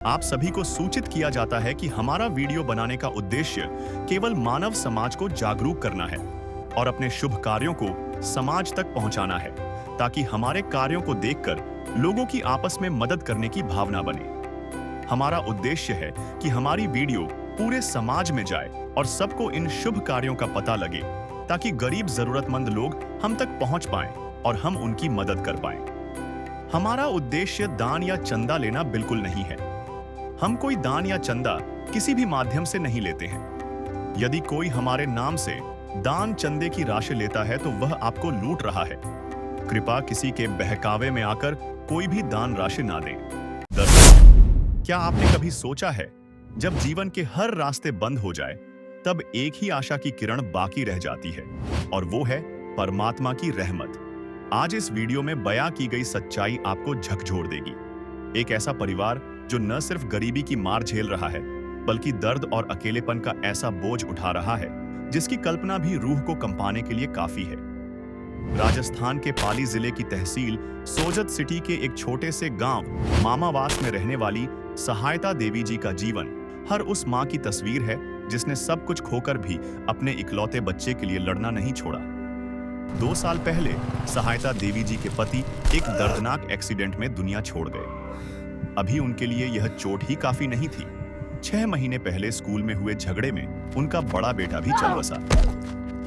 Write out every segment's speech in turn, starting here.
आप सभी को सूचित किया जाता है कि हमारा वीडियो बनाने का उद्देश्य केवल मानव समाज को जागरूक करना है और अपने शुभ कार्यों को समाज तक पहुंचाना है, ताकि हमारे कार्यों को देखकर लोगों की आपस में मदद करने की भावना बने। हमारा उद्देश्य है कि हमारी वीडियो पूरे समाज में जाए और सबको इन शुभ कार्यों का पता लगे, ताकि गरीब जरूरतमंद लोग हम तक पहुंच पाएं और हम उनकी मदद कर पाएं। हमारा उद्देश्य दान या चंदा लेना बिल्कुल नहीं है। हम कोई दान या चंदा किसी भी माध्यम से नहीं लेते हैं। यदि कोई हमारे नाम से दान चंदे की राशि लेता है तो वह आपको लूट रहा है। कृपया किसी के बहकावे में आकर कोई भी दान राशि ना दें। दर्शक, क्या आपने कभी सोचा है, जब जीवन के हर रास्ते बंद हो जाए तब एक ही आशा की किरण बाकी रह जाती है, और वो है परमात्मा की रहमत। आज इस वीडियो में बयां की गई सच्चाई आपको झकझोर देगी। एक ऐसा परिवार जो न सिर्फ गरीबी की मार झेल रहा है, बल्कि दर्द और अकेलेपन का ऐसा बोझ उठा रहा है जिसकी कल्पना भी रूह को कंपाने के लिए काफी है। राजस्थान के पाली जिले की तहसील सोजत सिटी के एक छोटे से गांव मामावास में रहने वाली सहायता देवी जी का जीवन हर उस मां की तस्वीर है जिसने सब कुछ खोकर भी अपने इकलौते बच्चे के लिए लड़ना नहीं छोड़ा। 2 साल पहले सहायता देवी जी के पति एक दर्दनाक एक्सीडेंट में दुनिया छोड़ गए। अभी उनके लिए यह चोट ही काफी नहीं थी। 6 महीने पहले स्कूल में हुए झगड़े में उनका बड़ा बेटा भी चल बसा।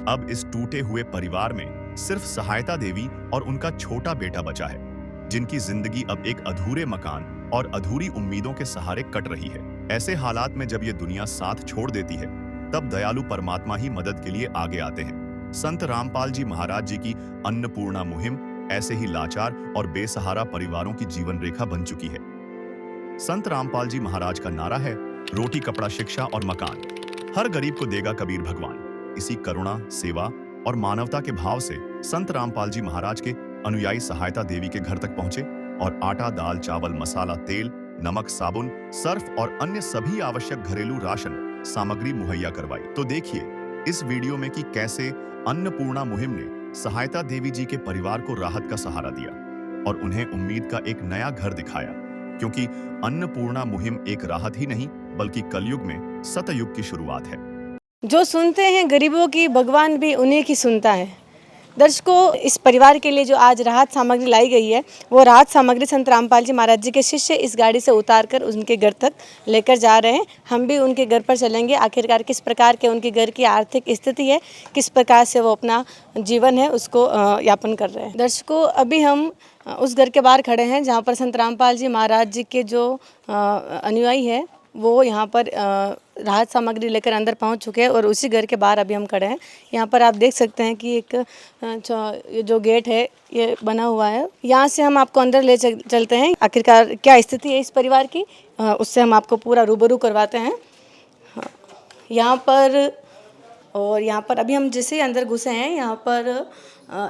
अब इस टूटे हुए परिवार में सिर्फ सहायता देवी और उनका छोटा बेटा बचा है, जिनकी जिंदगी अब एक अधूरे मकान और अधूरी उम्मीदों के सहारे कट रही है। ऐसे हालात में जब ये दुनिया साथ छोड़ देती है, तब दयालु परमात्मा ही मदद के लिए आगे आते हैं। संत रामपाल जी महाराज जी की अन्नपूर्णा मुहिम ऐसे ही लाचार और बेसहारा परिवारों की जीवन रेखा बन चुकी है। संत रामपाल जी महाराज का नारा है, रोटी कपड़ा शिक्षा और मकान, हर गरीब को देगा कबीर भगवान। इसी करुणा, सेवा और मानवता के भाव से संत रामपाल जी महाराज के अनुयायी सहायता देवी के घर तक पहुंचे और आटा, दाल, चावल, मसाला, तेल, नमक, साबुन, सर्फ और अन्य सभी आवश्यक घरेलू राशन सामग्री मुहैया करवाई। तो देखिए इस वीडियो में कि कैसे अन्नपूर्णा मुहिम ने सहायता देवी जी के परिवार को राहत का सहारा दिया और उन्हें उम्मीद का एक नया घर दिखाया, क्योंकि अन्नपूर्णा मुहिम एक राहत ही नहीं बल्कि कलयुग में सतयुग की शुरुआत है। जो सुनते हैं गरीबों की, भगवान भी उन्हीं की सुनता है। दर्शकों, इस परिवार के लिए जो आज राहत सामग्री लाई गई है, वो राहत सामग्री संत रामपाल जी महाराज जी के शिष्य इस गाड़ी से उतारकर उनके घर तक लेकर जा रहे हैं। हम भी उनके घर पर चलेंगे, आखिरकार किस प्रकार के उनके घर की आर्थिक स्थिति है, किस प्रकार से वो अपना जीवन है उसको यापन कर रहे हैं। दर्शकों, अभी हम उस घर के बाहर खड़े हैं जहाँ पर संत रामपाल जी महाराज जी के जो अनुयायी है वो यहाँ पर राहत सामग्री लेकर अंदर पहुँच चुके हैं और उसी घर के बाहर अभी हम खड़े हैं। यहाँ पर आप देख सकते हैं कि एक जो गेट है ये बना हुआ है। यहाँ से हम आपको अंदर ले चलते हैं, आखिरकार क्या स्थिति है इस परिवार की, उससे हम आपको पूरा रूबरू करवाते हैं। यहाँ पर अभी हम जैसे ही अंदर घुसे हैं, यहाँ पर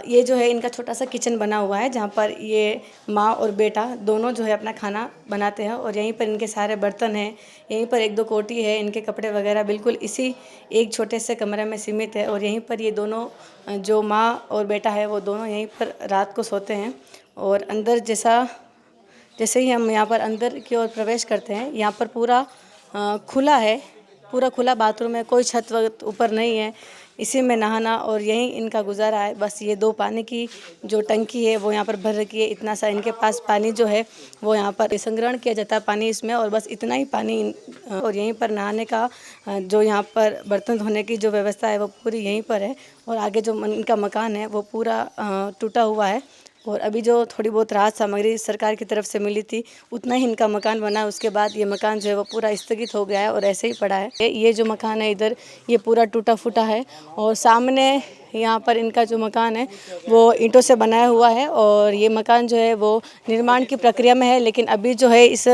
ये जो है इनका छोटा सा किचन बना हुआ है जहाँ पर ये माँ और बेटा दोनों जो है अपना खाना बनाते हैं और यहीं पर इनके सारे बर्तन हैं, यहीं पर 1-2 कोटी है, इनके कपड़े वगैरह बिल्कुल इसी एक छोटे से कमरे में सीमित है। और यहीं पर ये दोनों जो माँ और बेटा है वो दोनों यहीं पर रात को सोते हैं। और अंदर जैसे ही हम यहाँ पर अंदर की ओर प्रवेश करते हैं, यहाँ पर पूरा खुला है, पूरा खुला बाथरूम है, कोई छत वगैरह ऊपर नहीं है, इसी में नहाना और यहीं इनका गुजारा है। बस ये 2 पानी की जो टंकी है वो यहाँ पर भर रखी है, इतना सा इनके पास पानी जो है वो यहाँ पर संग्रहण किया जाता है पानी इसमें, और बस इतना ही पानी और यहीं पर नहाने का जो यहाँ पर बर्तन धोने की जो व्यवस्था है वो पूरी यहीं पर है। और आगे जो इनका मकान है वो पूरा टूटा हुआ है और अभी जो थोड़ी बहुत राहत सामग्री सरकार की तरफ से मिली थी उतना ही इनका मकान बना। उसके बाद ये मकान जो है वो पूरा स्थगित हो गया है और ऐसे ही पड़ा है। ये जो मकान है इधर ये पूरा टूटा फूटा है और सामने यहाँ पर इनका जो मकान है वो ईंटों से बनाया हुआ है और ये मकान जो है वो निर्माण की प्रक्रिया में है। लेकिन अभी जो है इस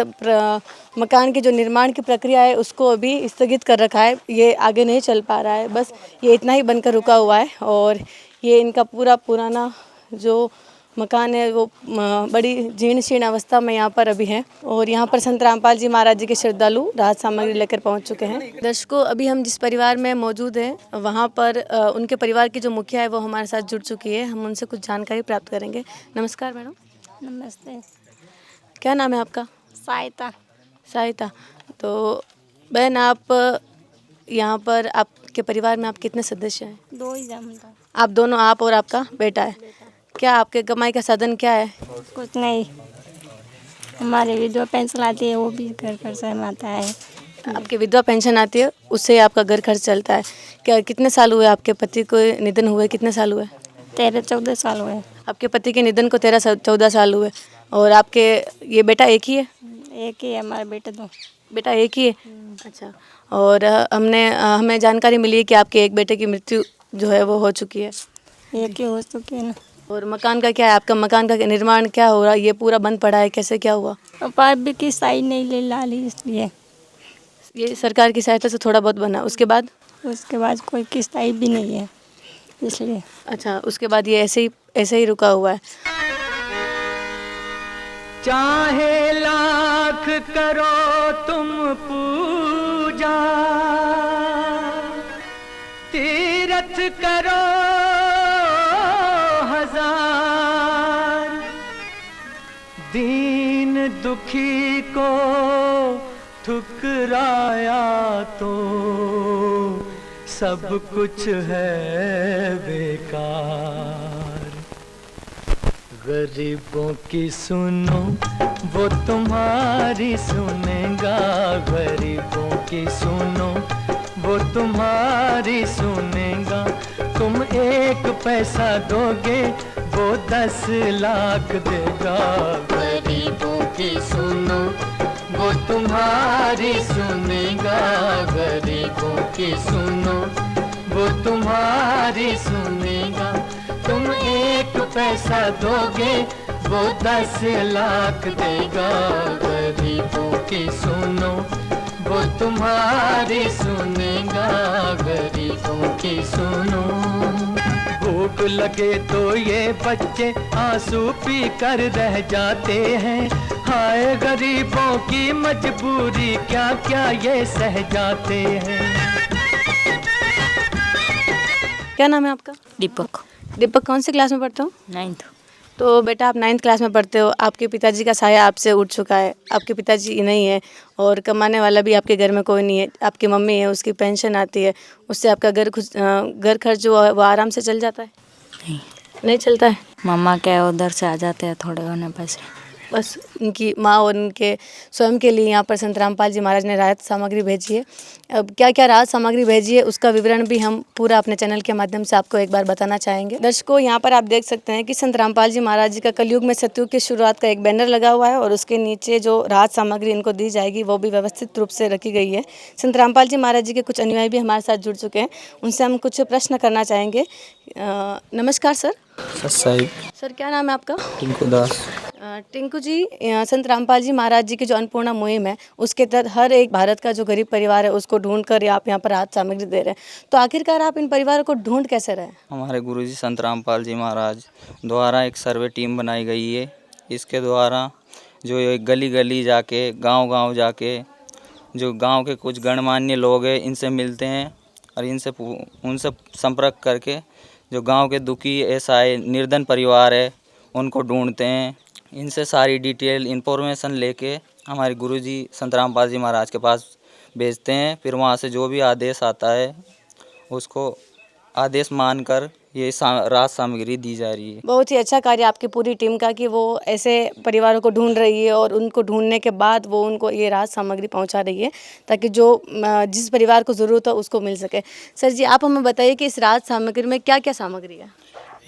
मकान की जो निर्माण की प्रक्रिया है उसको अभी स्थगित कर रखा है, ये आगे नहीं चल पा रहा है, बस ये इतना ही बनकर रुका हुआ है। और ये इनका पूरा पुराना जो मकान है वो बड़ी जीर्ण शीर्ण अवस्था में यहाँ पर अभी है। और यहाँ पर संत रामपाल जी महाराज जी के श्रद्धालु राहत सामग्री लेकर पहुँच चुके हैं। दर्शकों, अभी हम जिस परिवार में मौजूद हैं वहाँ पर उनके परिवार की जो मुखिया है वो हमारे साथ जुड़ चुकी है। हम उनसे कुछ जानकारी प्राप्त करेंगे। नमस्कार मैडम। नमस्ते। क्या नाम है आपका? सहायता। सहायता। तो बहन, आप यहाँ पर आपके परिवार में आप कितने सदस्य हैं? 2 ही जन था। आप दोनों, आप और आपका बेटा है। क्या आपके कमाई का साधन क्या है? कुछ नहीं, हमारे विधवा पेंशन आती है, वो भी घर खर्च आता है। आपकी विधवा पेंशन आती है, उससे आपका घर खर्च चलता है। क्या कितने साल हुए आपके पति को निधन हुए, कितने साल हुए? 13-14 साल हुए। आपके पति के निधन को 13-14 साल हुए। और आपके ये बेटा एक ही है? एक ही है हमारा बेटा। तो बेटा एक ही है। अच्छा। और हमें जानकारी मिली है कि आपके एक बेटे की मृत्यु जो है वो हो चुकी है। एक ही हो चुकी है ना। और मकान का क्या है? आपका मकान का निर्माण क्या हो रहा है? ये पूरा बंद पड़ा है, कैसे क्या हुआ? और पाइप भी किस्त आई नहीं ले ला ली, इसलिए ये सरकार की सहायता से थोड़ा बहुत बना, उसके बाद? उसके बाद कोई किस्त आई भी नहीं है, इसलिए। अच्छा, उसके बाद ये ऐसे ही रुका हुआ है। चाहे लाख करो तुम पूजा, तीरथ करो हजार, दीन दुखी को ठुकराया तो सब कुछ है बेकार। गरीबों की सुनो वो तुम्हारी सुनेगा, गरीबों की सुनो वो तुम्हारी सुनेगा। तुम 1 पैसा दोगे वो 10 लाख देगा। गरीबों की सुनो वो तुम्हारी सुनेगा, गरीबों की सुनो वो तुम्हारी सुनेगा। तुम 1 पैसा दोगे वो 10 लाख देगा। गरीबों की सुनो वो तुम्हारी सुनेगा, गरीबों की सुनो। भूख लगे तो ये बच्चे आंसू पी कर रह जाते हैं। हाय गरीबों की मजबूरी क्या क्या ये सह जाते हैं। क्या नाम है आपका? दीपक। दीपक, कौन सी क्लास में पढ़ते हो? 9th। तो बेटा, आप 9th क्लास में पढ़ते हो। आपके पिताजी का साया आपसे उठ चुका है। आपके पिताजी नहीं है और कमाने वाला भी आपके घर में कोई नहीं है। आपकी मम्मी है, उसकी पेंशन आती है, उससे आपका घर खर्च जो है वो आराम से चल जाता है? नहीं चलता है। मम्मा के उधर से आ जाते हैं थोड़े होने पैसे। बस उनकी माँ और उनके स्वयं के लिए यहाँ पर संत रामपाल जी महाराज ने राहत सामग्री भेजी है। अब क्या क्या राहत सामग्री भेजी है उसका विवरण भी हम पूरा अपने चैनल के माध्यम से आपको एक बार बताना चाहेंगे। दर्शकों, यहाँ पर आप देख सकते हैं कि संत रामपाल जी महाराज जी का कलयुग में सतयुग की शुरुआत का एक बैनर लगा हुआ है और उसके नीचे जो राहत सामग्री इनको दी जाएगी वो भी व्यवस्थित रूप से रखी गई है। संत रामपाल जी महाराज जी के कुछ अनुयायी भी हमारे साथ जुड़ चुके हैं, उनसे हम कुछ प्रश्न करना चाहेंगे। नमस्कार सर। सर, क्या नाम है आपका? टिंकू दास। टिंकू जी, संत रामपाल जी महाराज जी की जो अन्नपूर्णा मुहिम है उसके तहत हर एक भारत का जो गरीब परिवार है उसको ढूंढ कर आप यहाँ पर राहत सामग्री दे रहे हैं। तो आखिरकार आप इन परिवारों को ढूंढ कैसे रहे? हमारे गुरुजी संत रामपाल जी महाराज द्वारा एक सर्वे टीम बनाई गई है। इसके द्वारा जो ये गली गली जाके, गांव-गांव जाके जो गांव के कुछ गणमान्य लोग हैं इनसे मिलते हैं और उनसे संपर्क करके जो गांव के दुखी असहाय निर्धन परिवार है उनको ढूंढते हैं। इनसे सारी डिटेल इन्फॉर्मेशन लेके हमारे गुरुजी संत रामपाल जी महाराज के पास भेजते हैं। फिर वहाँ से जो भी आदेश आता है उसको आदेश मानकर ये राहत सामग्री दी जा रही है। बहुत ही अच्छा कार्य आपकी पूरी टीम का कि वो ऐसे परिवारों को ढूंढ रही है और उनको ढूंढने के बाद वो उनको ये राहत सामग्री पहुंचा रही है ताकि जो जिस परिवार को ज़रूरत हो उसको मिल सके। सर जी, आप हमें बताइए कि इस राहत सामग्री में क्या क्या सामग्री है?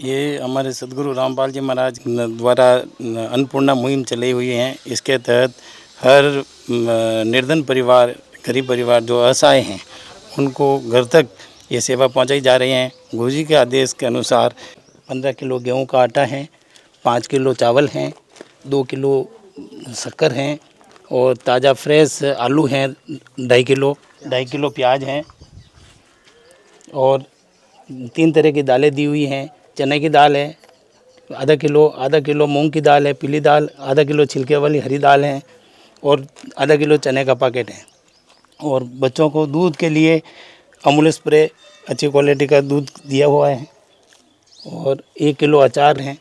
ये हमारे सदगुरु रामपाल जी महाराज द्वारा अन्नपूर्णा मुहिम चलाई हुई है। इसके तहत हर निर्धन परिवार, गरीब परिवार जो असहाय हैं उनको घर तक ये सेवा पहुंचाई जा रही हैं। गुरुजी के आदेश के अनुसार 15 किलो गेहूं का आटा है, 5 किलो चावल हैं, 2 किलो शक्कर हैं और ताज़ा फ्रेश आलू हैं 2.5 किलो प्याज हैं और 3 तरह की दालें दी हुई हैं। चने की दाल है आधा किलो मूंग की दाल है, पीली दाल, आधा किलो छिलके वाली हरी दाल है और आधा किलो चने का पैकेट है। और बच्चों को दूध के लिए अमूल स्प्रे अच्छी क्वालिटी का दूध दिया हुआ है और 1 किलो अचार है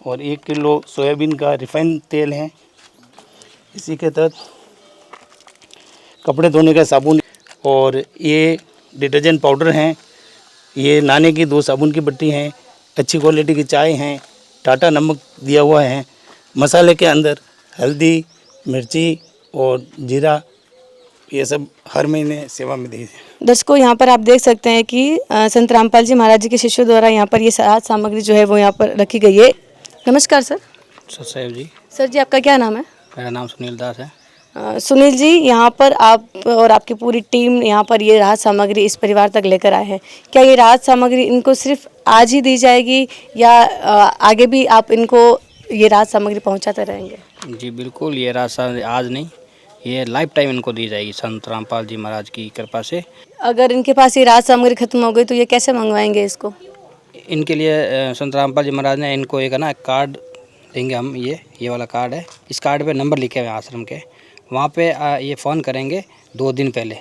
और 1 किलो सोयाबीन का रिफाइंड तेल है। इसी के तहत कपड़े धोने का साबुन, और ये डिटर्जेंट पाउडर हैं, ये नहाने की 2 साबुन की बट्टी हैं, अच्छी क्वालिटी की चाय हैं, टाटा नमक दिया हुआ है, मसाले के अंदर हल्दी, मिर्ची और जीरा, ये सब हर महीने सेवा में दी है। दर्शकों, यहाँ पर आप देख सकते हैं कि संत रामपाल जी महाराज जी के शिष्यों द्वारा यहाँ पर ये साज सामग्री जो है वो यहाँ पर रखी गई है। नमस्कार सर। सतसाहिब जी। सर जी, आपका क्या नाम है? मेरा नाम सुनील दास है। सुनील जी, यहाँ पर आप और आपकी पूरी टीम यहाँ पर ये राहत सामग्री इस परिवार तक लेकर आए हैं। क्या ये राहत सामग्री इनको सिर्फ आज ही दी जाएगी या आगे भी आप इनको ये राहत सामग्री पहुँचाते रहेंगे? जी बिल्कुल, ये राशन आज नहीं, ये लाइफ टाइम इनको दी जाएगी संत रामपाल जी महाराज की कृपा से। अगर इनके पास ये राहत सामग्री खत्म हो गई तो ये कैसे मंगवाएंगे इसको? इनके लिए संत रामपाल जी महाराज ने इनको एक है ना कार्ड देंगे हम, ये वाला कार्ड है। इस कार्ड पे नंबर लिखे हुए हैं आश्रम के, वहाँ पे ये फ़ोन करेंगे 2 दिन पहले,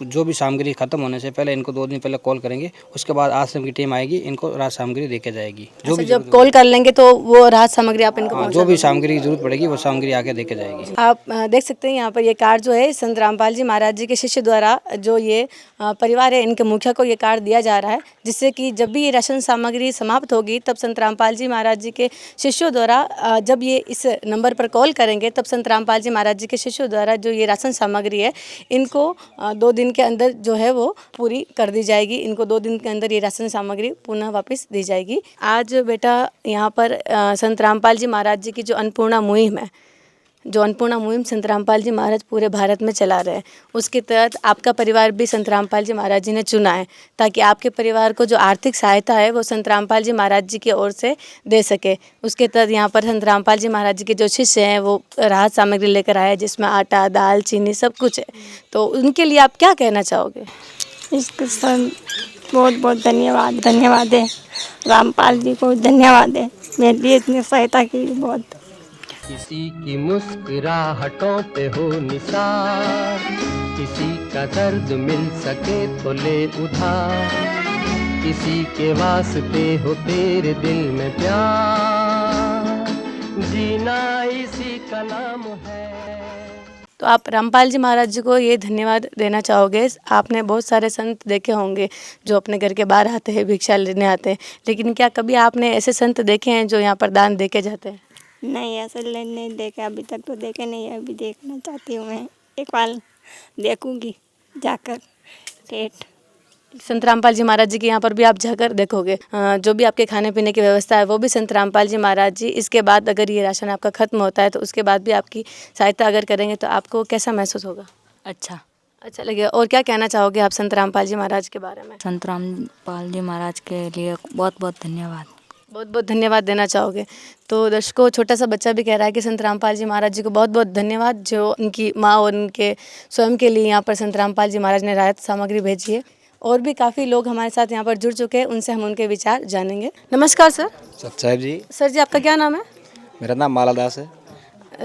जो भी सामग्री ख़त्म होने से पहले इनको 2 दिन पहले कॉल करेंगे। उसके बाद आश्रम की टीम आएगी, इनको राहत सामग्री देके जाएगी। जो भी जब कॉल कर लेंगे तो वो राहत सामग्री आप इनको जो भी सामग्री की जरूरत पड़ेगी वो सामग्री आके देके जाएगी। आप देख सकते हैं यहाँ पर ये कार्ड जो है संत रामपाल जी महाराज जी के शिष्य द्वारा जो ये परिवार है इनके मुखिया को ये कार्ड दिया जा रहा है, जिससे कि जब भी ये राशन सामग्री समाप्त होगी तब संत रामपाल जी महाराज जी के शिष्यों द्वारा जब ये इस नंबर पर कॉल करेंगे तब संत रामपाल जी महाराज जी के शिष्यों द्वारा जो ये राशन सामग्री है इनको 2 दिन के अंदर जो है वो पूरी कर दी जाएगी। इनको 2 दिन के अंदर ये राशन सामग्री पुनः वापस दी जाएगी। आज बेटा यहाँ पर संत रामपाल जी महाराज जी की जो अन्नपूर्णा मुहिम है, जो अन्नपूर्णा मुहिम संत रामपाल जी महाराज पूरे भारत में चला रहे हैं, उसके तहत आपका परिवार भी संत रामपाल जी महाराज जी ने चुना है ताकि आपके परिवार को जो आर्थिक सहायता है वो संत रामपाल जी महाराज जी की ओर से दे सके। उसके तहत यहाँ पर संत रामपाल जी महाराज जी के जो शिष्य हैं वो राहत सामग्री लेकर आए, जिसमें आटा, दाल, चीनी सब कुछ है। तो उनके लिए आप क्या कहना चाहोगे? इसके साथ बहुत बहुत धन्यवाद है रामपाल जी को, धन्यवाद है मेरे लिए इतनी सहायता की। बहुत किसी की मुस्कुराहटों पे हो निसार, किसी का दर्द मिल सके तो ले उधार, किसी के वास्ते हो तेरे दिल में प्यार, जीना इसी का नाम है। तो आप रामपाल जी महाराज जी को ये धन्यवाद देना चाहोगे? आपने बहुत सारे संत देखे होंगे जो अपने घर के बाहर आते हैं, भिक्षा लेने आते हैं, लेकिन क्या कभी आपने ऐसे संत देखे हैं जो यहाँ पर दान दे के जाते हैं? नहीं, ऐसे नहीं देखे अभी तक, तो देखे नहीं है। अभी देखना चाहती हूँ मैं, एक बार देखूँगी जाकर डेट। संत रामपाल जी महाराज जी के यहाँ पर भी आप जाकर देखोगे। जो भी आपके खाने पीने की व्यवस्था है वो भी संत रामपाल जी महाराज जी, इसके बाद अगर ये राशन आपका ख़त्म होता है तो उसके बाद भी आपकी सहायता अगर करेंगे तो आपको कैसा महसूस होगा? अच्छा लगेगा। और क्या कहना चाहोगे आप संत रामपाल जी महाराज के बारे में? संत रामपाल जी महाराज के लिए बहुत बहुत धन्यवाद। बहुत बहुत धन्यवाद देना चाहोगे? तो दर्शकों, छोटा सा बच्चा भी कह रहा है कि संत रामपाल जी महाराज जी को बहुत बहुत धन्यवाद, जो उनकी माँ और उनके स्वयं के लिए यहाँ पर संत रामपाल जी महाराज ने राहत सामग्री भेजी है। और भी काफ़ी लोग हमारे साथ यहाँ पर जुड़ चुके हैं, उनसे हम उनके विचार जानेंगे। नमस्कार सर। सतसाहिब जी। सर जी, आपका क्या नाम है? मेरा नाम माला दास है।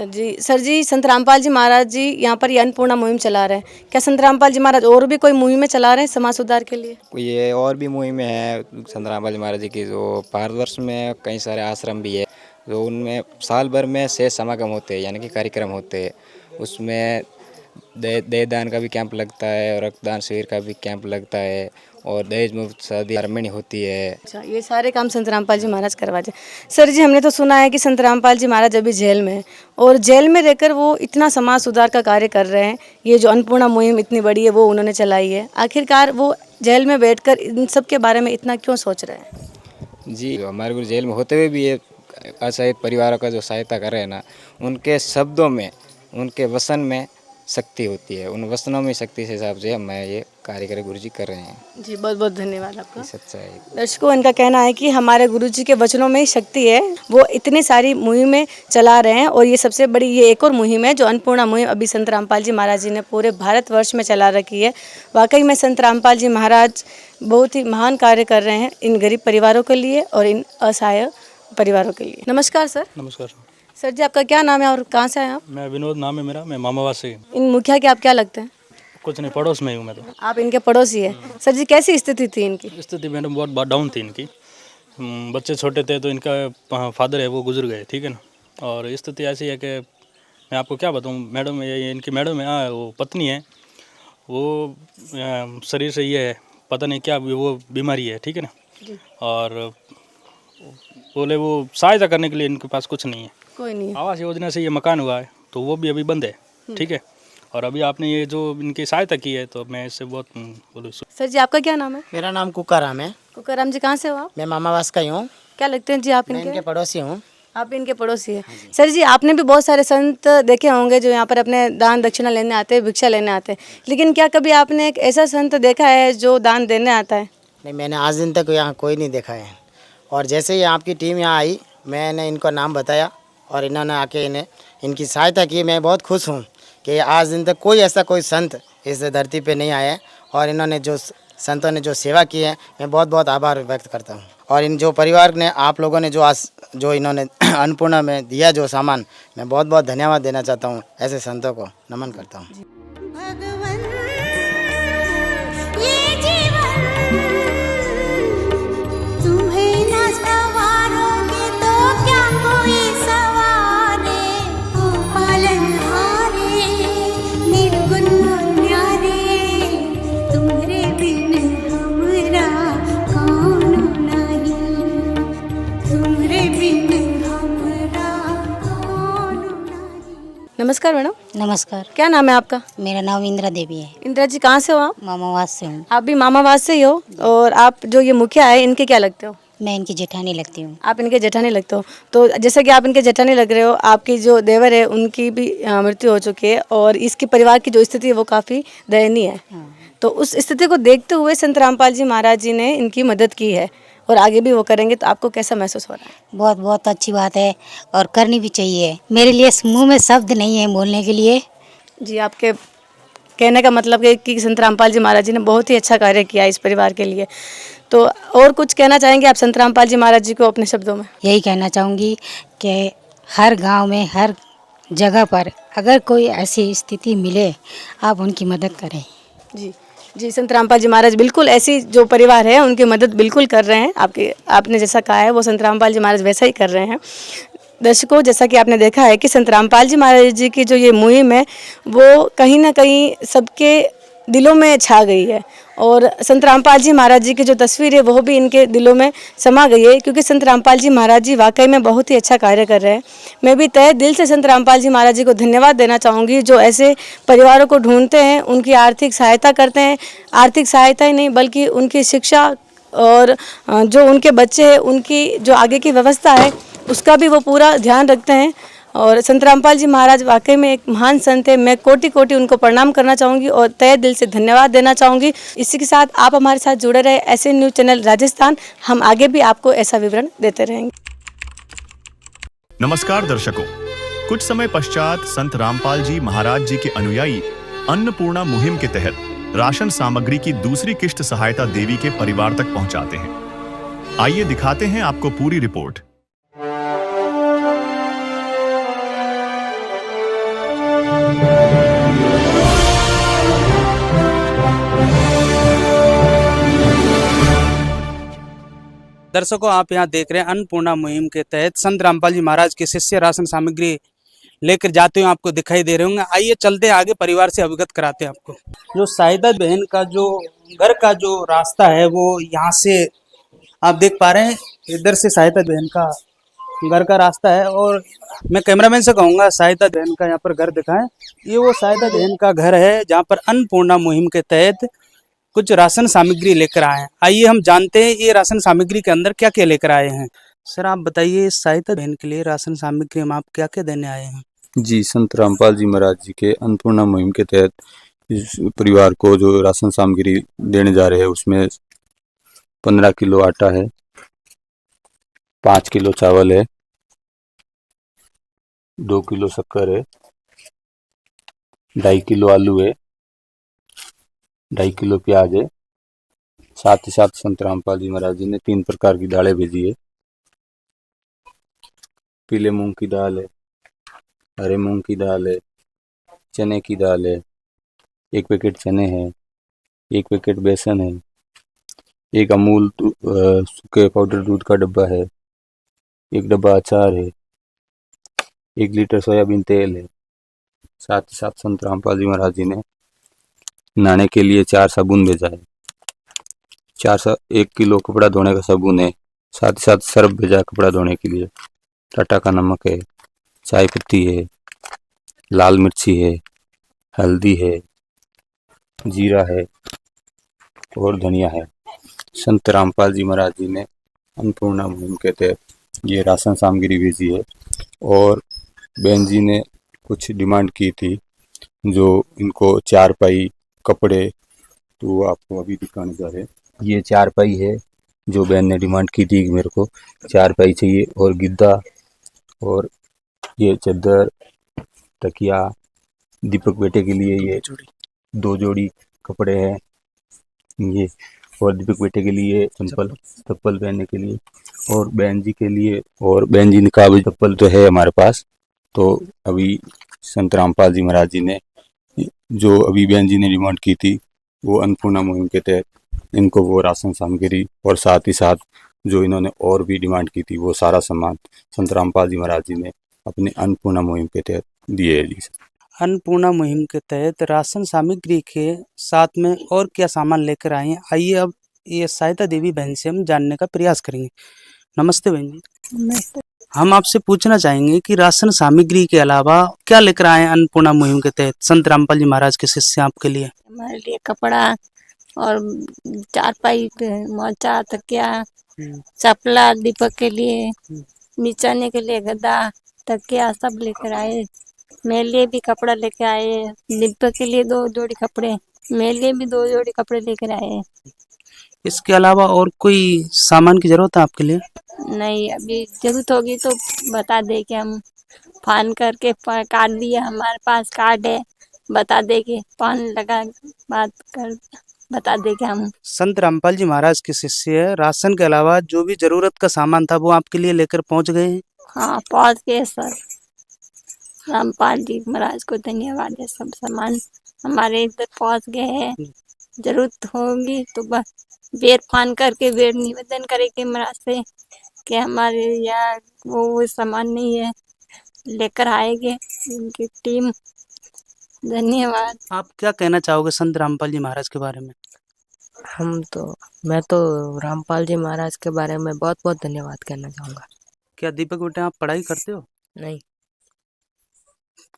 जी सर जी, संत रामपाल जी महाराज जी यहाँ पर ये अन्नपूर्णा मुहिम चला रहे हैं। क्या संत रामपाल जी महाराज और भी कोई मुहिमें चला रहे हैं समाज सुधार के लिए? ये और भी मुहिमें हैं संत रामपाल जी महाराज जी की, जो भारतवर्ष में कई सारे आश्रम भी है, जो उनमें साल भर में 6 समागम होते हैं, यानी कि कार्यक्रम होते हैं। उसमें देहदान का भी कैंप लगता है और रक्तदान शिविर का भी कैंप लगता है और दहेज मुक्त शादी सेरेमनी होती है। अच्छा, ये सारे काम संत रामपाल जी महाराज करवाते हैं। सर जी, हमने तो सुना है कि संत रामपाल जी महाराज अभी जेल में हैं और जेल में रहकर वो इतना समाज सुधार का कार्य कर रहे हैं। ये जो अन्नपूर्णा मुहिम इतनी बड़ी है वो उन्होंने चलाई है। आखिरकार वो जेल में बैठकर इन सब के बारे में इतना क्यों सोच रहे हैं? जी, हमारे गुरु जेल में होते हुए भी ये असहाय परिवारों का जो सहायता कर रहे हैं ना, उनके शब्दों में, उनके वचन में शक्ति होती है। उन वचनों में शक्ति से हिसाब से मैं ये कार्य गुरु जी कर रहे हैं। जी, बहुत बहुत धन्यवाद आपका। सच्चाई। दर्शकों, इनका कहना है कि हमारे गुरु जी के वचनों में ही शक्ति है। वो इतनी सारी मुहिमें चला रहे हैं और ये सबसे बड़ी ये एक और मुहिम है जो अन्नपूर्णा मुहिम अभी संत रामपाल जी महाराज जी ने पूरे भारतवर्ष में चला रखी है। वाकई में संत रामपाल जी महाराज बहुत ही महान कार्य कर रहे हैं इन गरीब परिवारों के लिए और इन असहाय परिवारों के लिए। नमस्कार सर। नमस्कार सर जी, आपका क्या नाम है और कहाँ से आए आप? मैं विनोद नाम है मेरा, मैं मामावाद से। इन मुखिया के आप क्या लगते हैं? कुछ नहीं, पड़ोस में ही हूँ मैं तो। आप इनके पड़ोसी है। सर जी, कैसी स्थिति थी इनकी? स्थिति मैडम बहुत डाउन थी इनकी। बच्चे छोटे थे तो इनका फादर है वो गुजर गए, ठीक है ना। और स्थिति ऐसी है कि मैं आपको क्या बताऊँ मैडम, ये इनकी मैडम है, वो पत्नी है, वो शरीर से ये है, पता नहीं क्या वो बीमारी है, ठीक है ना। और बोले वो सहायता करने के लिए इनके पास कुछ नहीं है। कोई नहीं है। आवास योजना से ये मकान हुआ है तो वो भी अभी बंद है, ठीक है। और अभी आपने ये जो इनकी सहायता की है तो मैं इससे बहुत बोलूँ। सर जी आपका क्या नाम है? मेरा नाम कुकाराम है। कुकाराम जी कहाँ से हो आप? मैं मामावास का ही हूँ। क्या लगते हैं जी आप मैं इनके इनके? पड़ोसी हूँ। आप इनके पड़ोसी हैं। सर जी आपने भी बहुत सारे संत देखे होंगे जो यहाँ पर अपने दान दक्षिणा लेने आते हैं, भिक्षा लेने आते हैं, लेकिन क्या कभी आपने एक ऐसा संत देखा है जो दान देने आता है? नहीं, मैंने आज दिन तक यहाँ कोई नहीं देखा है। और जैसे ही आपकी टीम यहाँ आई, मैंने इनको नाम बताया और इन्होंने आके इनकी सहायता की। मैं बहुत खुश हूँ कि आज दिन तक कोई ऐसा कोई संत इस धरती पे नहीं आया है। और इन्होंने जो संतों ने जो सेवा की है, मैं बहुत बहुत आभार व्यक्त करता हूँ। और इन जो परिवार ने, आप लोगों ने जो इन्होंने अन्नपूर्णा में दिया जो सामान, मैं बहुत बहुत धन्यवाद देना चाहता हूँ। ऐसे संतों को नमन करता हूँ। नमस्कार मैडम। नमस्कार, क्या नाम है आपका? मेरा नाम इंदिरा देवी है। इंदिरा जी कहाँ से हो आप? मामावास से हूँ। आप भी मामावास से ही हो। और आप जो ये मुखिया है इनके क्या लगते हो? मैं इनकी जेठानी लगती हूँ। आप इनके जेठानी लगते हो। तो जैसे कि आप इनके जेठानी लग रहे हो, आपकी जो देवर है उनकी भी मृत्यु हो चुकी है और इसके परिवार की जो स्थिति है वो काफ़ी दयनीय है। तो उस स्थिति को देखते हुए संत रामपाल जी महाराज जी ने इनकी मदद की है और आगे भी वो करेंगे, तो आपको कैसा महसूस हो रहा है? बहुत बहुत अच्छी बात है और करनी भी चाहिए। मेरे लिए मुंह में शब्द नहीं है बोलने के लिए। जी आपके कहने का मतलब है कि संत रामपाल जी महाराज जी ने बहुत ही अच्छा कार्य किया इस परिवार के लिए। तो और कुछ कहना चाहेंगे आप संत रामपाल जी महाराज जी को अपने शब्दों में? यही कहना चाहूँगी कि हर गांव में, हर जगह पर अगर कोई ऐसी स्थिति मिले, आप उनकी मदद करें। जी जी, संत रामपाल जी महाराज बिल्कुल ऐसी जो परिवार है उनकी मदद बिल्कुल कर रहे हैं। आपने जैसा कहा है वो संत रामपाल जी महाराज वैसा ही कर रहे हैं। दर्शकों, जैसा कि आपने देखा है कि संत रामपाल जी महाराज जी की जो ये मुहिम है वो कहीं ना कहीं सबके दिलों में छा गई है और संत रामपाल जी महाराज जी की जो तस्वीर है वो भी इनके दिलों में समा गई है, क्योंकि संत रामपाल जी महाराज जी वाकई में बहुत ही अच्छा कार्य कर रहे हैं। मैं भी तहे दिल से संत रामपाल जी महाराज जी को धन्यवाद देना चाहूँगी जो ऐसे परिवारों को ढूंढते हैं, उनकी आर्थिक सहायता करते हैं। आर्थिक सहायता ही नहीं बल्कि उनकी शिक्षा और जो उनके बच्चे हैं उनकी जो आगे की व्यवस्था है उसका भी वो पूरा ध्यान रखते हैं। और संत रामपाल जी महाराज वाकई में एक महान संत है। मैं कोटि कोटि उनको प्रणाम करना चाहूँगी और तहे दिल से धन्यवाद देना चाहूँगी। इसी के साथ आप हमारे साथ जुड़े रहे ऐसे न्यूज़ चैनल राजस्थान। हम आगे भी आपको ऐसा विवरण देते रहेंगे। नमस्कार दर्शकों, कुछ समय पश्चात संत रामपाल जी महाराज जी के अनुयायी अन्नपूर्णा मुहिम के तहत राशन सामग्री की दूसरी किश्त सहायता देवी के परिवार तक पहुंचाते हैं। आइए दिखाते हैं आपको पूरी रिपोर्ट। दर्शकों, आप यहाँ देख रहे हैं अन्नपूर्णा मुहिम के तहत संत रामपाल जी महाराज के शिष्य राशन सामग्री लेकर जाते हुए आपको दिखाई दे रहे होंगे। आइए चलते आगे परिवार से अवगत कराते हैं आपको। जो साहिदा बहन का जो घर का जो रास्ता है वो यहाँ से आप देख पा रहे हैं, इधर से साहिदा बहन का घर का रास्ता है। और मैं कैमरामैन से कहूँगा साहिदा बहन का यहाँ पर घर दिखाएं। ये वो साहिदा बहन का घर है जहाँ पर अन्नपूर्णा मुहिम के तहत कुछ राशन सामग्री लेकर आए हैं। आइए हम जानते हैं ये राशन सामग्री के अंदर क्या क्या लेकर आए हैं। सर आप बताइए, साहिदा बहन के लिए राशन सामग्री में आप क्या क्या देने आए हैं? जी, संत रामपाल जी महाराज जी के अन्नपूर्णा मुहिम के तहत इस परिवार को जो राशन सामग्री देने जा रहे हैं उसमें 15 किलो आटा है, 5 किलो चावल है, 2 किलो शक्कर है, 2.5 किलो आलू है, 2.5 किलो प्याज है। साथ ही साथ संत रामपाल जी महाराज जी ने 3 प्रकार की दालें भेजी है। पीले मूंग की दाल है, हरे मूंग की दाल है, चने की दाल है, 1 पैकेट चने हैं, 1 पैकेट बेसन है, 1 अमूल सूखे पाउडर दूध का डब्बा है, 1 डब्बा अचार है, 1 लीटर सोयाबीन तेल है। साथ ही साथ संत रामपाल जी महाराज जी ने नहाने के लिए 4 साबुन भेजा है। 1 किलो कपड़ा धोने का साबुन है, साथ ही साथ सर्फ भेजा है कपड़ा धोने के लिए। टाटा का नमक है, चाय पत्ती है, लाल मिर्ची है, हल्दी है, जीरा है और धनिया है। संत रामपाल जी महाराज जी ने अन्नपूर्णा मुहिम के तहत ये राशन सामग्री भेजी है और बहन जी ने कुछ डिमांड की थी, जो इनको चारपाई, कपड़े, तो वो आपको अभी दिखाने जा रहे हैं। ये चारपाई है जो बहन ने डिमांड की थी कि मेरे को चारपाई चाहिए, और गिद्दा, और ये चादर, तकिया, दीपक बेटे के लिए ये 2 जोड़ी कपड़े हैं ये, और दीपक बेटे के लिए चप्पल पहनने के लिए, और बहन जी के लिए, और बहन जी का भी चप्पल तो है हमारे पास। तो अभी संत रामपाल जी महाराज जी ने जो अभी बहन जी ने डिमांड की थी, वो अन्नपूर्णा मुहिम के तहत इनको वो राशन सामग्री और साथ ही साथ जो इन्होंने और भी डिमांड की थी वो सारा सामान संत रामपाल जी महाराज जी ने अपने अन्नपूर्णा मुहिम के तहत दिए है जी। अन्नपूर्णा मुहिम के तहत राशन सामग्री के साथ में और क्या सामान लेकर आए हैं, आइए अब ये सहायता देवी बहन से हम जानने का प्रयास करेंगे। नमस्ते बहन जी। नमस्ते। हम आपसे पूछना चाहेंगे कि राशन सामग्री के अलावा क्या लेकर आए हैं अन्नपूर्णा मुहिम के तहत संत रामपाल जी महाराज के शिष्य आपके लिए? हमारे लिए कपड़ा और चारपाई, मोचा, तकिया, चपला, दीपक के लिए, बिछाने के लिए गद्दा, तकिया सब लेकर आए। मेरे लिए भी कपड़ा लेके आए, दीपक के लिए 2 जोड़ी कपड़े, मेरे लिए भी 2 जोड़ी कपड़े लेकर आए। इसके अलावा और कोई सामान की जरूरत है आपके लिए? नहीं, अभी जरूरत होगी तो बता दे कि हम फोन करके कार्ड दिया, हमारे पास कार्ड है, बता देंगे, फोन लगा बात कर बता देंगे हम। संत रामपाल जी महाराज के शिष्य राशन के अलावा जो भी जरूरत का सामान था वो आपके लिए लेकर पहुंच गए हैं? हाँ, पहुंच गए सर। रामपाल जी महाराज को धन्यवाद है, सब सामान हमारे इधर पहुंच गए हैं। जरूरत होगी तो बस बेर फान करके बेर निवेदन करेंगे महाराज से कि हमारे यहाँ वो सामान नहीं है, लेकर आएंगे उनकी टीम। धन्यवाद। आप क्या कहना चाहोगे संत रामपाल जी महाराज के बारे में? मैं तो रामपाल जी महाराज के बारे में बहुत बहुत धन्यवाद कहना चाहूँगा। क्या दीपक बेटे आप पढ़ाई करते हो? नहीं।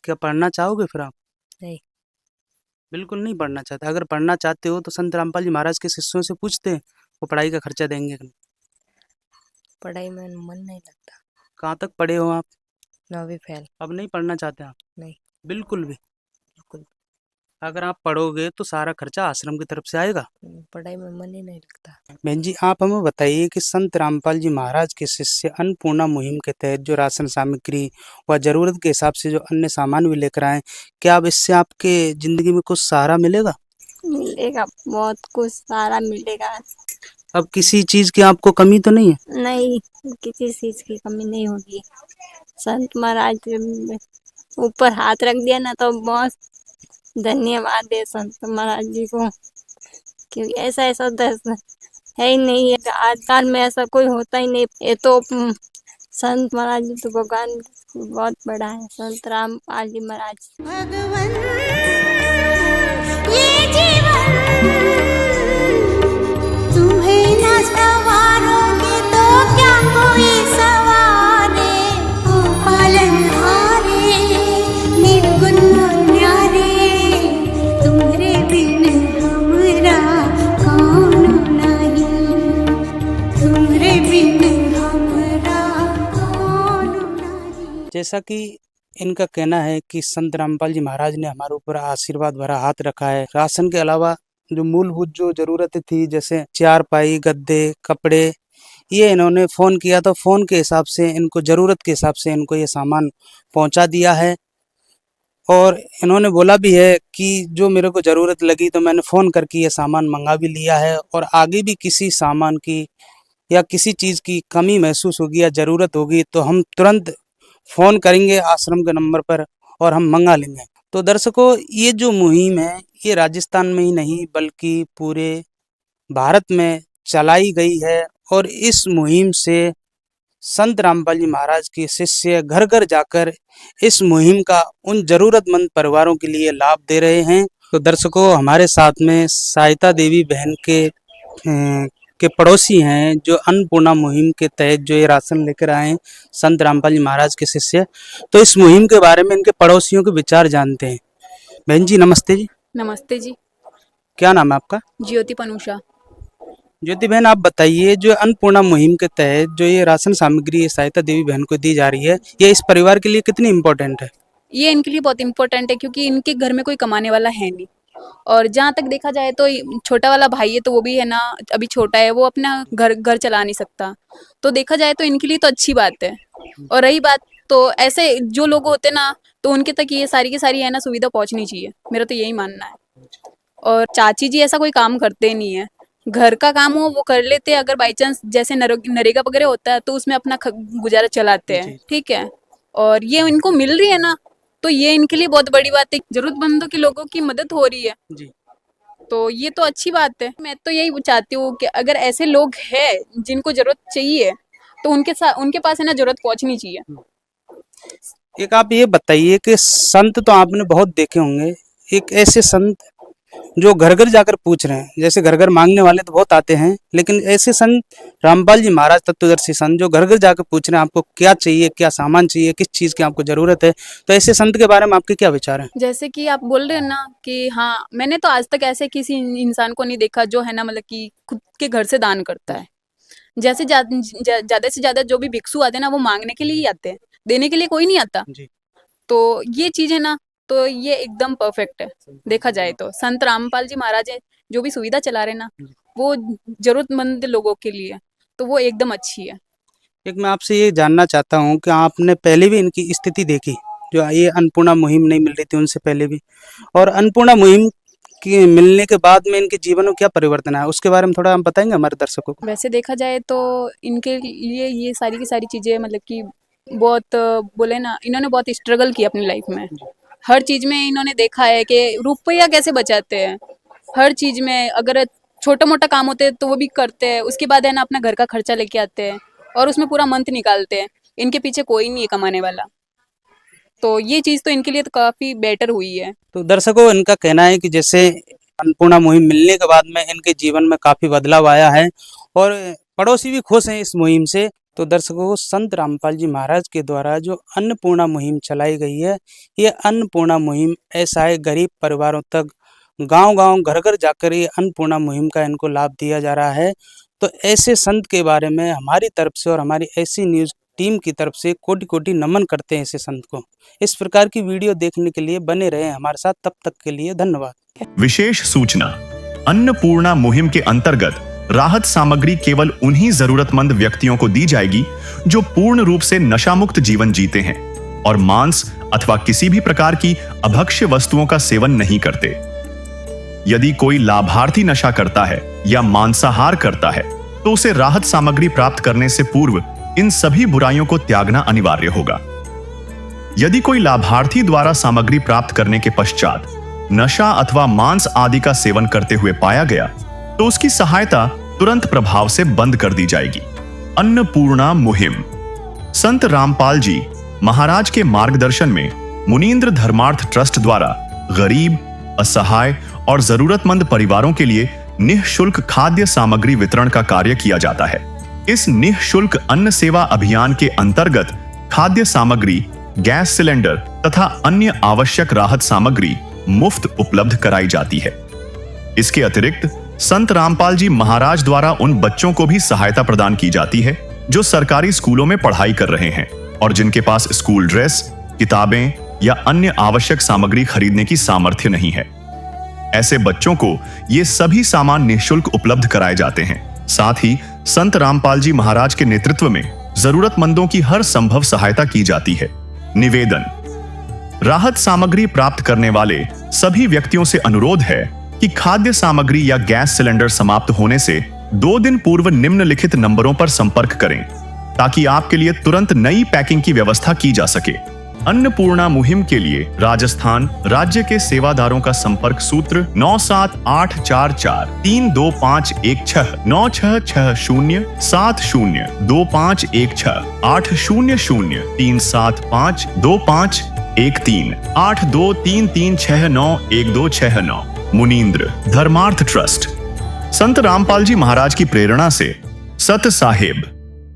क्या पढ़ना चाहोगे फिर आप? नहीं। बिल्कुल नहीं पढ़ना चाहते। अगर पढ़ना चाहते हो तो संत रामपाल जी महाराज के शिष्यों से पूछते हैं, वो पढ़ाई का खर्चा देंगे। पढ़ाई में मन नहीं लगता। कहाँ तक पढ़े हो आप? 9वीं फेल। अब नहीं पढ़ना चाहते आप? नहीं। बिल्कुल भी? बिल्कुल। अगर आप पढ़ोगे तो सारा खर्चा आश्रम की तरफ से आएगा। पढ़ाई में मन ही नहीं लगता। बहन जी, आप हमें बताइए कि संत रामपाल जी महाराज के शिष्य अन्नपूर्णा मुहिम के तहत जो राशन सामग्री व जरूरत के हिसाब से जो अन्य सामान भी लेकर आए, क्या अब इससे आपके जिंदगी में कुछ सहारा मिलेगा? मिलेगा, बहुत कुछ सहारा मिलेगा। अब किसी चीज की आपको कमी तो नहीं है? नहीं, किसी चीज की कमी नहीं होगी। संत महाराज ऊपर हाथ रख दिया ना तो बहुत धन्यवाद है संत महाराज जी को, क्योंकि ऐसा दर्शन है ही नहीं है, आजकल में ऐसा कोई होता ही नहीं। ये तो संत महाराज जी तो भगवान बहुत बड़ा है, संत रामपाल जी महाराज। भगवान ये जीवन तुम्हें न सवारोगे तो क्या कोई सवारे, ओ पालनहारे निर्गुण न्यारे, तुम्हारे बिन हमरा कौन नहीं, तुम्हारे बिन हमरा कौन नहीं। जैसा कि इनका कहना है कि संत रामपाल जी महाराज ने हमारे ऊपर आशीर्वाद भरा हाथ रखा है। राशन के अलावा जो मूलभूत जो जरूरतें थी, जैसे चारपाई, गद्दे, कपड़े, ये इन्होंने फ़ोन किया तो फ़ोन के हिसाब से इनको ज़रूरत के हिसाब से इनको ये सामान पहुंचा दिया है। और इन्होंने बोला भी है कि जो मेरे को ज़रूरत लगी तो मैंने फ़ोन करके ये सामान मंगा भी लिया है, और आगे भी किसी सामान की या किसी चीज़ की कमी महसूस होगी या ज़रूरत होगी तो हम तुरंत फ़ोन करेंगे आश्रम के नंबर पर और हम मंगा लेंगे। तो दर्शकों, ये जो मुहिम है ये राजस्थान में ही नहीं बल्कि पूरे भारत में चलाई गई है, और इस मुहिम से संत रामपाल जी महाराज के शिष्य घर घर जाकर इस मुहिम का उन जरूरतमंद परिवारों के लिए लाभ दे रहे हैं। तो दर्शकों, हमारे साथ में सहायता देवी बहन के पड़ोसी हैं, जो अन्नपूर्णा मुहिम के तहत जो ये राशन लेकर आए हैं, संत रामपाल जी महाराज के शिष्य। तो इस मुहिम के बारे में इनके पड़ोसियों के विचार जानते हैं। बहन जी नमस्ते जी। नमस्ते जी। क्या नाम है आपका? ज्योति पनुषा। ज्योति बहन, आप बताइए, जो अन्नपूर्णा मुहिम के तहत जो ये राशन सामग्री सहायता देवी बहन को दी जा रही है, ये इस परिवार के लिए कितनी इम्पोर्टेंट है? ये इनके लिए बहुत इम्पोर्टेंट है, क्योंकि इनके घर में कोई कमाने वाला है नहीं, और जहाँ तक देखा जाए तो छोटा वाला भाई है, तो वो भी है ना अभी छोटा है, वो अपना घर चला नहीं सकता। तो देखा जाए तो इनके लिए तो अच्छी बात है। और रही बात, तो ऐसे जो लोग होते ना, तो उनके तक ये सारी की सारी है ना सुविधा पहुँचनी चाहिए, मेरा तो यही मानना है। और चाची जी ऐसा कोई काम करते नहीं है, घर का काम हो वो कर लेते हैं। अगर बाई चांस जैसे नरेगा वगैरह होता है तो उसमें अपना गुजारा चलाते हैं, ठीक है। और ये इनको मिल रही है ना, तो ये इनके लिए बहुत बड़ी बात है। जरूरतमंदों के लोगों की मदद हो रही है जी, तो ये तो अच्छी बात है। मैं तो यही चाहती हूँ कि अगर ऐसे लोग हैं जिनको जरूरत चाहिए, तो उनके पास है ना जरूरत पहुंचनी चाहिए। एक आप ये बताइए कि संत तो आपने बहुत देखे होंगे, एक ऐसे संत जो घर घर जाकर पूछ रहे हैं, जैसे घर घर मांगने वाले तो बहुत आते हैं, लेकिन ऐसे संत रामपाल जी महाराज तत्वदर्शी संत जो घर घर जाकर पूछ रहे हैं आपको क्या चाहिए, क्या सामान चाहिए, किस चीज की आपको जरूरत है, तो ऐसे संत के बारे में आपके क्या विचार हैं? जैसे कि आप बोल रहे हैं ना कि हाँ, मैंने तो आज तक ऐसे किसी इंसान को नहीं देखा जो है ना मतलब कि खुद के घर से दान करता है। जैसे ज्यादा से ज्यादा जो भी भिक्षु आते हैं ना, वो मांगने के लिए ही आते हैं, देने के लिए कोई नहीं आता। तो ये चीज है ना, तो ये एकदम परफेक्ट है। देखा जाए तो संत रामपाल जी महाराज जो भी सुविधा चला रहे ना, वो जरूरतमंद लोगों के लिए, तो वो एकदम अच्छी है। एक मैं आपसे ये जानना चाहता हूँ कि आपने पहले भी इनकी स्थिति देखी, जो ये अन्नपूर्णा मुहिम नहीं मिल रही थी उनसे पहले भी, और अन्नपूर्णा मुहिम की मिलने के बाद में इनके जीवन में क्या परिवर्तन आया, उसके बारे में थोड़ा हम बताएंगे हमारे दर्शकों को? वैसे देखा जाए तो इनके लिए ये सारी की सारी चीजें मतलब कि बहुत बोले ना, इन्होंने बहुत स्ट्रगल किया अपनी लाइफ में। हर चीज में इन्होंने देखा है कि रुपया कैसे बचाते हैं। हर चीज में अगर छोटा मोटा काम होते हैं तो वो भी करते हैं, उसके बाद है ना अपना घर का खर्चा लेके आते हैं और उसमें पूरा मंथ निकालते हैं। इनके पीछे कोई नहीं है कमाने वाला, तो ये चीज तो इनके लिए तो काफी बेटर हुई है। तो दर्शकों, इनका कहना है कि जैसे अन्नपूर्णा मुहिम मिलने के बाद में इनके जीवन में काफी बदलाव आया है और पड़ोसी भी खुश हैं इस मुहिम से। तो दर्शकों, संत रामपाल जी महाराज के द्वारा जो अन्नपूर्णा मुहिम चलाई गई है, ये अन्नपूर्णा मुहिम ऐसा है गरीब परिवारों तक गांव-गांव घर-घर जाकर ये अन्नपूर्णा मुहिम का इनको लाभ दिया जा रहा है। तो ऐसे संत के बारे में हमारी तरफ से और हमारी ऐसी न्यूज़ टीम की तरफ से कोटि-कोटि नमन करते हैं ऐसे संत को। इस प्रकार की वीडियो देखने के लिए बने रहें हमारे साथ, तब तक के लिए धन्यवाद। विशेष सूचना, अन्नपूर्णा मुहिम के अंतर्गत राहत सामग्री केवल उन्हीं जरूरतमंद व्यक्तियों को दी जाएगी जो पूर्ण रूप से नशा मुक्त जीवन जीते हैं और मांस अथवा किसी भी प्रकार की अभक्ष्य वस्तुओं का सेवन नहीं करते। यदि कोई लाभार्थी नशा करता है या मांसाहार करता है तो उसे राहत सामग्री प्राप्त करने से पूर्व इन सभी बुराइयों को त्यागना अनिवार्य होगा। यदि कोई लाभार्थी द्वारा सामग्री प्राप्त करने के पश्चात नशा अथवा मांस आदि का सेवन करते हुए पाया गया तो उसकी सहायता तुरंत प्रभाव से बंद कर दी जाएगी। अन्नपूर्णा मुहिम संत रामपाल जी महाराज के मार्गदर्शन में मुनींद्र धर्मार्थ ट्रस्ट द्वारा गरीब, असहाय और जरूरतमंद परिवारों के लिए निःशुल्क खाद्य सामग्री वितरण का कार्य किया जाता है। इस निःशुल्क अन्न सेवा अभियान के अंतर्गत खाद्य सामग्री, गैस सिलेंडर तथा अन्य आवश्यक राहत सामग्री मुफ्त उपलब्ध कराई जाती है। इसके अतिरिक्त संत रामपाल जी महाराज द्वारा उन बच्चों को भी सहायता प्रदान की जाती है जो सरकारी स्कूलों में पढ़ाई कर रहे हैं और जिनके पास स्कूल ड्रेस, किताबें या अन्य आवश्यक सामग्री खरीदने की सामर्थ्य नहीं है। ऐसे बच्चों को ये सभी सामान निःशुल्क उपलब्ध कराए जाते हैं। साथ ही संत रामपाल जी महाराज के नेतृत्व में जरूरतमंदों की हर संभव सहायता की जाती है। निवेदन, राहत सामग्री प्राप्त करने वाले सभी व्यक्तियों से अनुरोध है कि खाद्य सामग्री या गैस सिलेंडर समाप्त होने से 2 दिन पूर्व निम्नलिखित नंबरों पर संपर्क करें ताकि आपके लिए तुरंत नई पैकिंग की व्यवस्था की जा सके। अन्नपूर्णा मुहिम के लिए राजस्थान राज्य के सेवादारों का संपर्क सूत्र 9784432516 9660702516 800375252 138233691269। मुनींद्र धर्मार्थ ट्रस्ट। संत रामपाल जी महाराज की प्रेरणा से सत साहिब